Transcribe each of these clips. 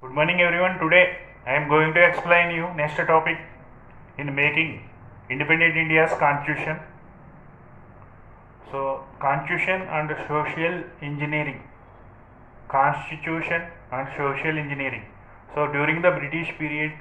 Good morning everyone. Today I am going to explain you next topic in making independent India's constitution. So constitution and social engineering. Constitution and social engineering. So during the British period,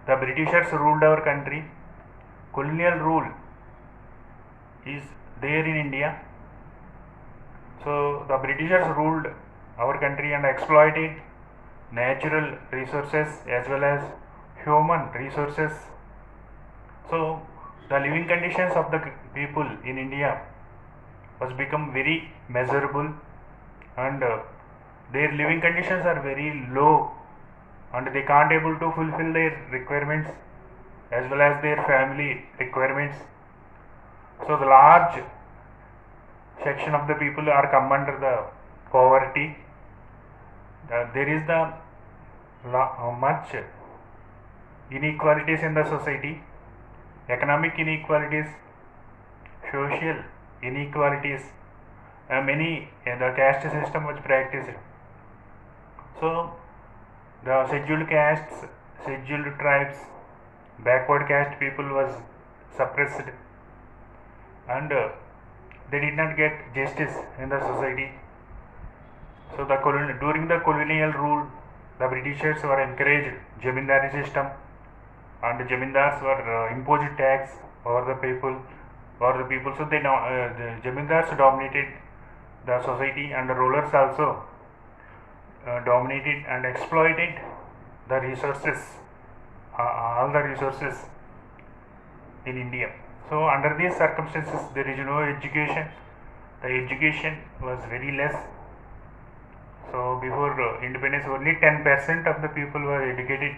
the Britishers ruled our country. Colonial rule is there in India. So the Britishers ruled our country and exploited natural resources as well as human resources. So the living conditions of the people in India was become very miserable, and their living conditions are very low, and they can't able to fulfill their requirements as well as their family requirements. So the large section of the people are come under the poverty. There is the much inequalities in the society, economic inequalities, social inequalities, many the caste system was practiced. So the scheduled castes, scheduled tribes, backward caste people was suppressed, and they did not get justice in the society. So during the colonial rule, the Britishers were encouraged Jamindari system, and Jamindars were imposed tax over the people, So the Jamindars dominated the society, and the rulers also dominated and exploited the resources, all the resources in India. So under these circumstances, there is no education. The education was very less. So before independence, only 10% of the people were educated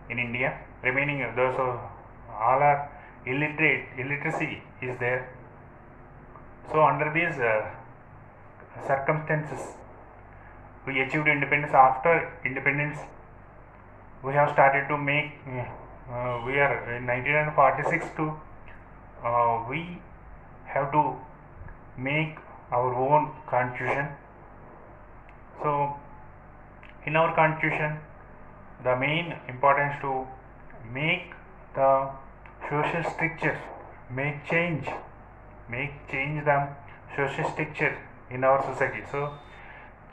in India. Remaining those all are illiterate. Illiteracy is there. So under these circumstances, we achieved independence. After independence, we have started to make. We are in 1946 to we have to make our own constitution. So in our constitution, the main importance to make the social structure, change the social structure in our society. So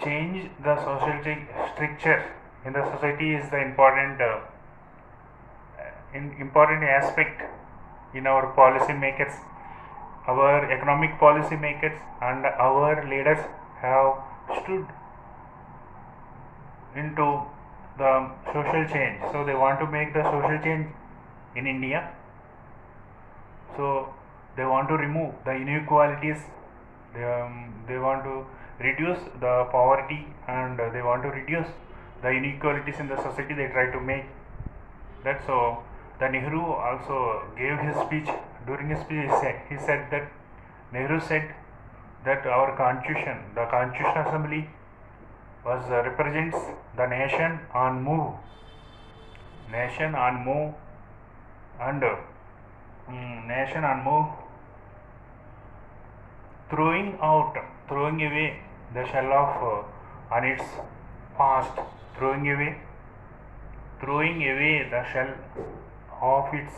change the social structure in the society is the important aspect in our policy makers. Our economic policy makers and our leaders have stood into the social change. So they want to make the social change in India. So they want to remove the inequalities. They want to reduce the poverty, and they want to reduce the inequalities in the society. They try to make that. So the Nehru also gave his speech. During his speech, he said that Nehru said that our constitution, the Constitutional Assembly, was represents the nation on move, and nation on move, throwing away the shell of on its past, throwing away the shell of its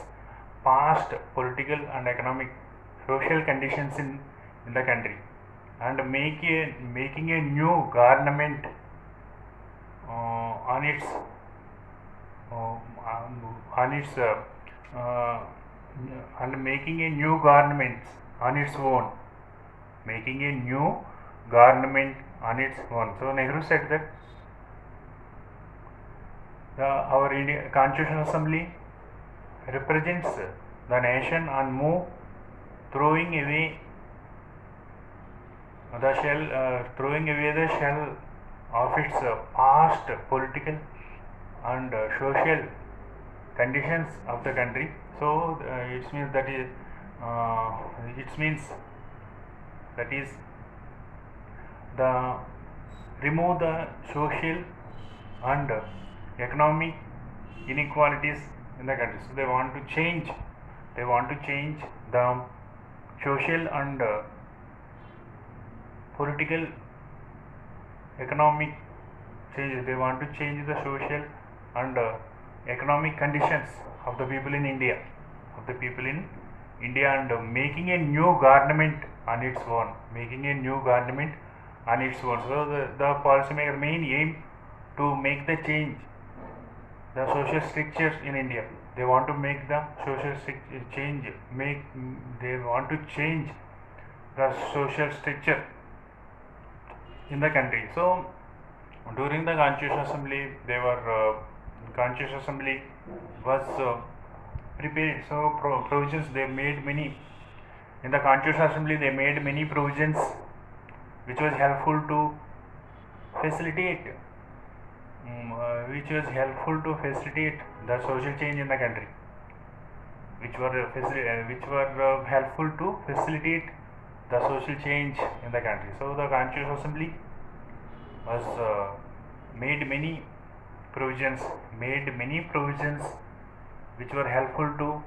past political and economic social conditions in the country, and making a new government on its and making a new government on its own, making a new government on its own. So Nehru said that our Constitutional Assembly represents the nation on move, throwing away the shell of its past political and social conditions of the country. So it means that is the remove the social and economic inequalities in the country. So they want to change the social and political, economic change. They want to change the social and economic conditions of the people in India, and making a new government on its own, So the policymaker main aim to make the change the social structures in India. They want to make the social change. They want to change the social structure in the country. So during the Constitutional Assembly, Constitutional Assembly was prepared. So provisions they made many in the Constitutional Assembly. They made many provisions which was helpful to facilitate the social change in the country, which were helpful to facilitate the social change in the country. So the Constitutional Assembly was made many provisions which were helpful to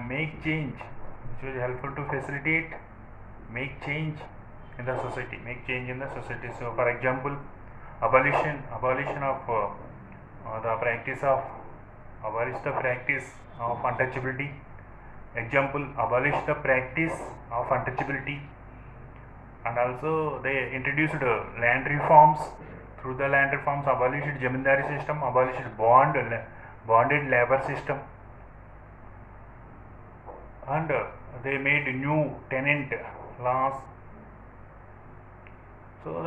make change, facilitate make change in the society. So for example, abolition of the practice of abolish the practice of untouchability. Example, abolish the practice of untouchability. And also they introduced land reforms. Through the land reforms, abolished jamindari system, abolished bonded labor system, and they made new tenant laws. So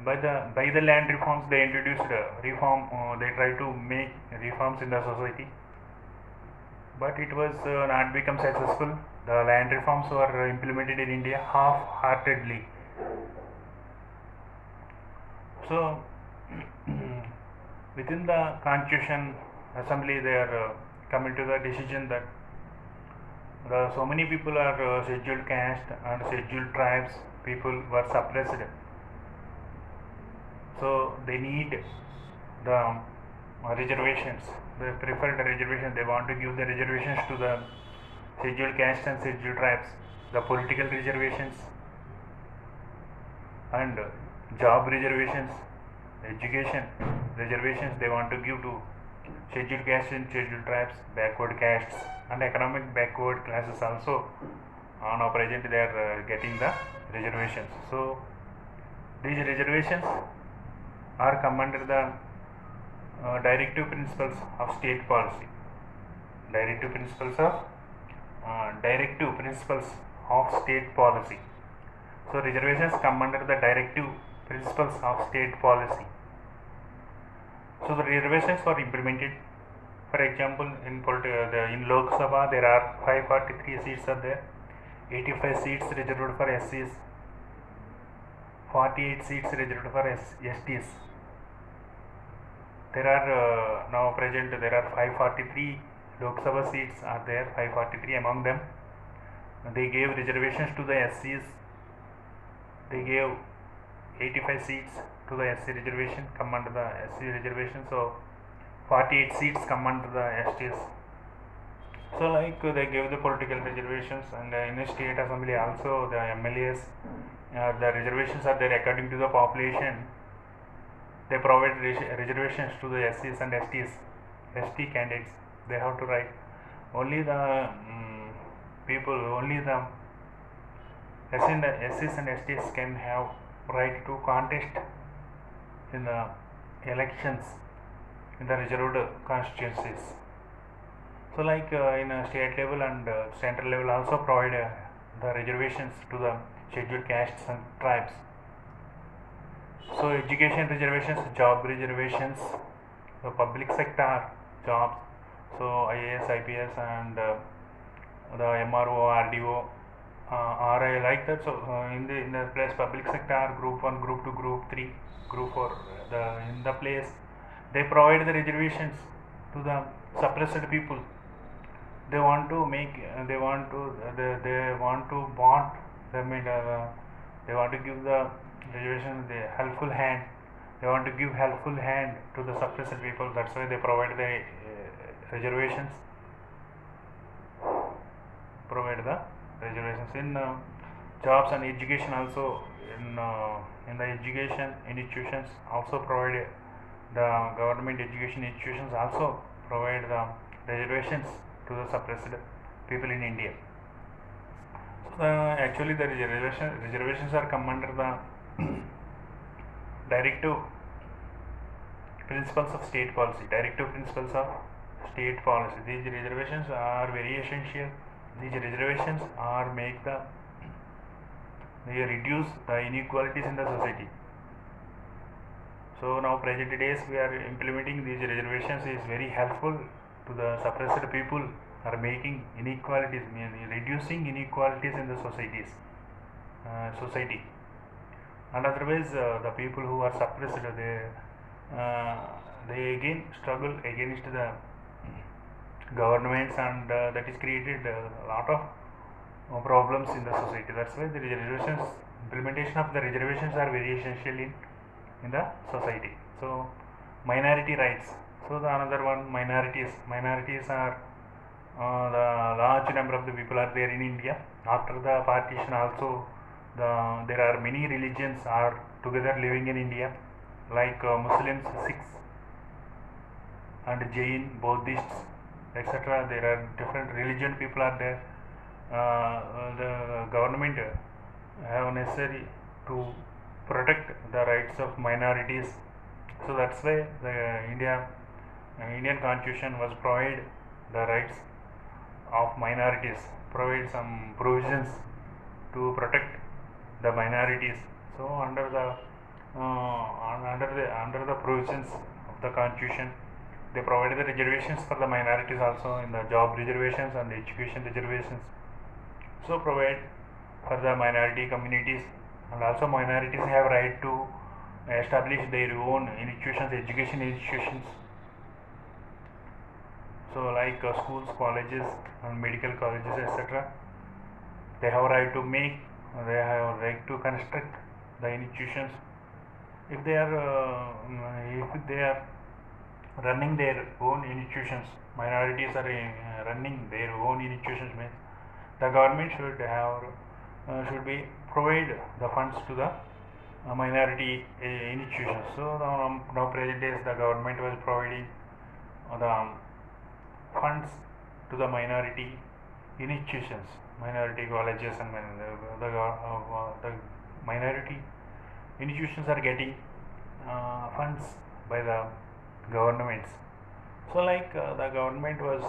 by the land reforms, they introduced reform. They tried to make reforms in the society, but it was not become successful. The land reforms were implemented in India half-heartedly. So within the Constitution Assembly, they are coming to the decision that so many people are scheduled caste and scheduled tribes people were suppressed. So they need the reservations. They prefer the reservation. They want to give the reservations to the scheduled caste and scheduled tribes, the political reservations and job reservations, education reservations. They want to give to scheduled castes and scheduled tribes, backward castes and economic backward classes also. Now present they are getting the reservations. So these reservations are come under the directive principles of state policy. Directive principles of state policy. So reservations come under the directive principles of state policy. So the reservations were implemented. For example, in Lok Sabha there are 543 seats are there. 85 seats reserved for SCs, 48 seats reserved for STs. There are now present there are 543 Lok Sabha seats are there. 543 among them they gave reservations to the SCs. They gave 85 seats to the SC reservation, come under the SC reservation. So 48 seats come under the STs. So like they gave the political reservations, and in the state assembly also the MLAs, the reservations are there according to the population. They provide reservations to the SCs and STs. ST candidates, they have to write. Only the only the SCs and STs can have right to contest in the elections in the reserved constituencies. So like in a state level and central level also provide the reservations to the scheduled castes and tribes. So education reservations, job reservations, the public sector jobs, so IAS, IPS and the MRO, RDO, RI like that. So in the place public sector, group 1, group 2, group 3, group 4, in the place they provide the reservations to the suppressed people. They want to make they want to bond them in they want to give the reservation the helpful hand. They want to give helpful hand to the suppressed people. That's why they provide the reservations. In jobs and education also in the education institutions also provide, the government education institutions also provide the reservations to the suppressed people in India. So actually the reservations are come under the directive principles of state policy. Directive principles of state policy. These reservations are very essential. These reservations are they reduce the inequalities in the society. So now present days we are implementing these reservations is very helpful to the suppressed people, are making inequalities, reducing inequalities in the society. And otherwise the people who are suppressed, they again struggle against the governments, and that is created a lot of problems in the society. That's why the reservations, implementation of the reservations are very essential in the society. So minority rights. So the another one, minorities are the large number of the people are there in India. After the partition also, there are many religions are together living in India, like Muslims, Sikhs and Jain, Buddhists, etc. There are different religion people are there. The government have necessary to protect the rights of minorities. So that's why the Indian Constitution was provide the rights of minorities, provide some provisions to protect the minorities. So under the provisions of the Constitution, they provided the reservations for the minorities also in the job reservations and the education reservations. So provide for the minority communities, and also minorities have right to establish their own institutions, education institutions. So like schools, colleges and medical colleges, etc. They have right to make, they have right to construct the institutions. If they are running their own institutions, minorities are running their own institutions, means the government should be provide the funds to the minority institutions. So now present days the government was providing the funds to the minority institutions, minority colleges, and the minority institutions are getting funds by the governments. So like the government was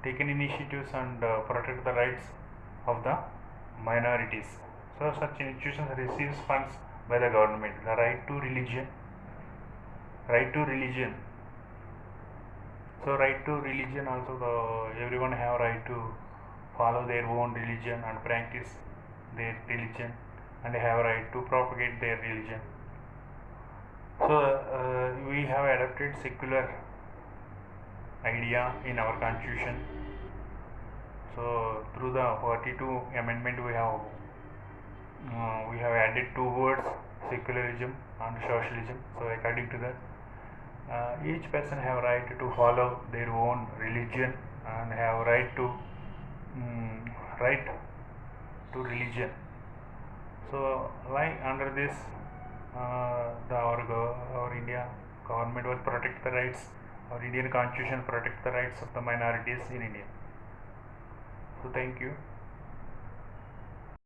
taken initiatives and protect the rights of the minorities. So such institutions receives funds by the government. The right to religion. So right to religion also, everyone have right to follow their own religion and practice their religion, and have right to propagate their religion. So we have adopted secular idea in our constitution. So through the 42 amendment we have added two words, secularism and socialism. So according to that, each person have right to follow their own religion and have right to religion. So like under this, our India government will protect the rights. Our Indian Constitution protect the rights of the minorities in India. So thank you.